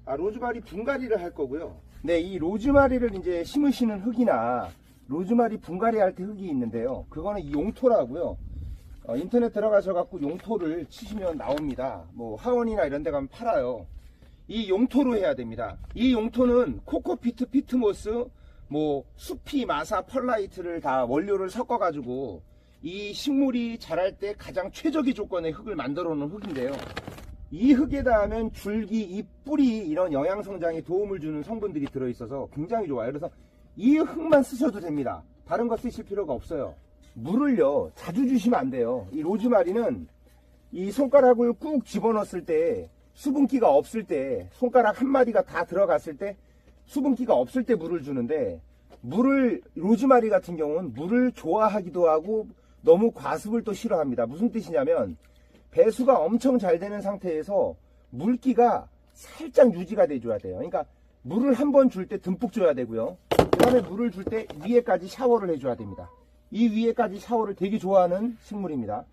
로즈마리 분갈이를 할 거고요. 네, 이 로즈마리를 이제 심으시는 흙이나 로즈마리 분갈이 할 때 흙이 있는데요. 그거는 이 용토라고요. 인터넷 들어가셔 갖고 용토를 치시면 나옵니다. 뭐 하원이나 이런 데 가면 팔아요. 이 용토로 해야 됩니다. 이 용토는 코코피트, 피트모스, 뭐 수피, 마사, 펄라이트를 다 원료를 섞어 가지고 이 식물이 자랄 때 가장 최적의 조건의 흙을 만들어 놓은 흙인데요. 이 흙에다 하면 줄기, 잎, 뿌리 이런 영양 성장에 도움을 주는 성분들이 들어있어서 굉장히 좋아요. 그래서 이 흙만 쓰셔도 됩니다. 다른 거 쓰실 필요가 없어요. 물을요 자주 주시면 안 돼요. 이 로즈마리는 이 손가락을 꾹 집어넣었을 때 수분기가 없을 때, 손가락 한 마디가 다 들어갔을 때 수분기가 없을 때 물을 주는데, 로즈마리 같은 경우는 물을 좋아하기도 하고 너무 과습을 또 싫어합니다. 무슨 뜻이냐면 배수가 엄청 잘 되는 상태에서 물기가 살짝 유지가 돼줘야 돼요. 그러니까 물을 한 번 줄 때 듬뿍 줘야 되고요. 그 다음에 물을 줄 때 위에까지 샤워를 해줘야 됩니다. 이 위에까지 샤워를 되게 좋아하는 식물입니다.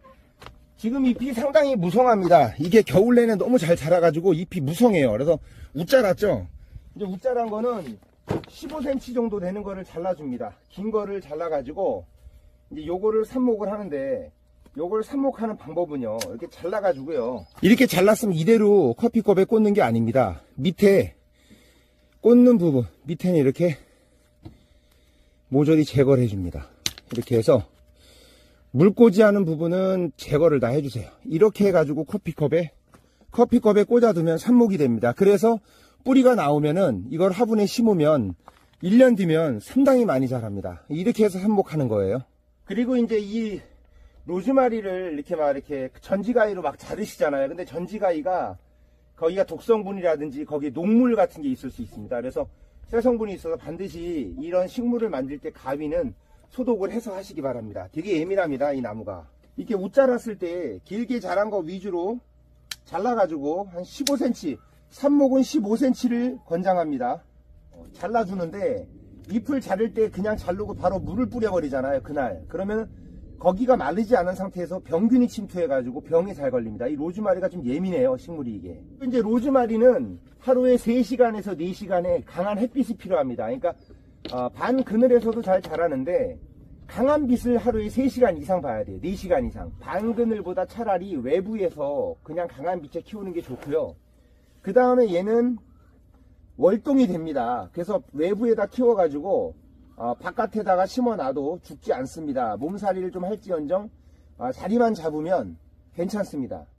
지금 잎이 상당히 무성합니다. 이게 겨울 내내 너무 잘 자라가지고 잎이 무성해요. 그래서 웃자랐죠. 이제 웃자란 거는 15cm 정도 되는 거를 잘라줍니다. 긴 거를 잘라가지고 이제 요거를 삽목을 하는데, 요걸 삽목하는 방법은요, 이렇게 잘라가지고요, 이렇게 잘랐으면 이대로 커피컵에 꽂는 게 아닙니다. 밑에 꽂는 부분, 밑에는 이렇게 모조리 제거를 해줍니다. 이렇게 해서 물꽂이 하는 부분은 제거를 다 해주세요. 이렇게 해가지고 커피컵에 꽂아두면 삽목이 됩니다. 그래서 뿌리가 나오면은 이걸 화분에 심으면 1년 뒤면 상당히 많이 자랍니다. 이렇게 해서 삽목하는 거예요. 그리고 이제 이 로즈마리를 이렇게 전지가위로 막 자르시잖아요. 근데 전지가위가 거기가 독성분이라든지 거기에 녹물 같은 게 있을 수 있습니다. 그래서 쇠성분이 있어서 반드시 이런 식물을 만들 때 가위는 소독을 해서 하시기 바랍니다. 되게 예민합니다, 이 나무가. 이렇게 웃 자랐을 때 길게 자란 거 위주로 잘라가지고 한 15cm, 삽목은 15cm를 권장합니다. 잘라주는데 잎을 자를 때 그냥 자르고 바로 물을 뿌려버리잖아요, 그날. 그러면 거기가 마르지 않은 상태에서 병균이 침투해가지고 병이 잘 걸립니다. 이 로즈마리가 좀 예민해요, 식물이 이게. 이제 로즈마리는 하루에 3시간에서 4시간의 강한 햇빛이 필요합니다. 그러니까 반 그늘에서도 잘 자라는데 강한 빛을 하루에 3시간 이상 봐야 돼요. 4시간 이상. 반 그늘보다 차라리 외부에서 그냥 강한 빛에 키우는 게 좋고요. 그 다음에 얘는 월동이 됩니다. 그래서 외부에다 키워가지고 바깥에다가 심어놔도 죽지 않습니다. 몸살이를 좀 할지언정 자리만 잡으면 괜찮습니다.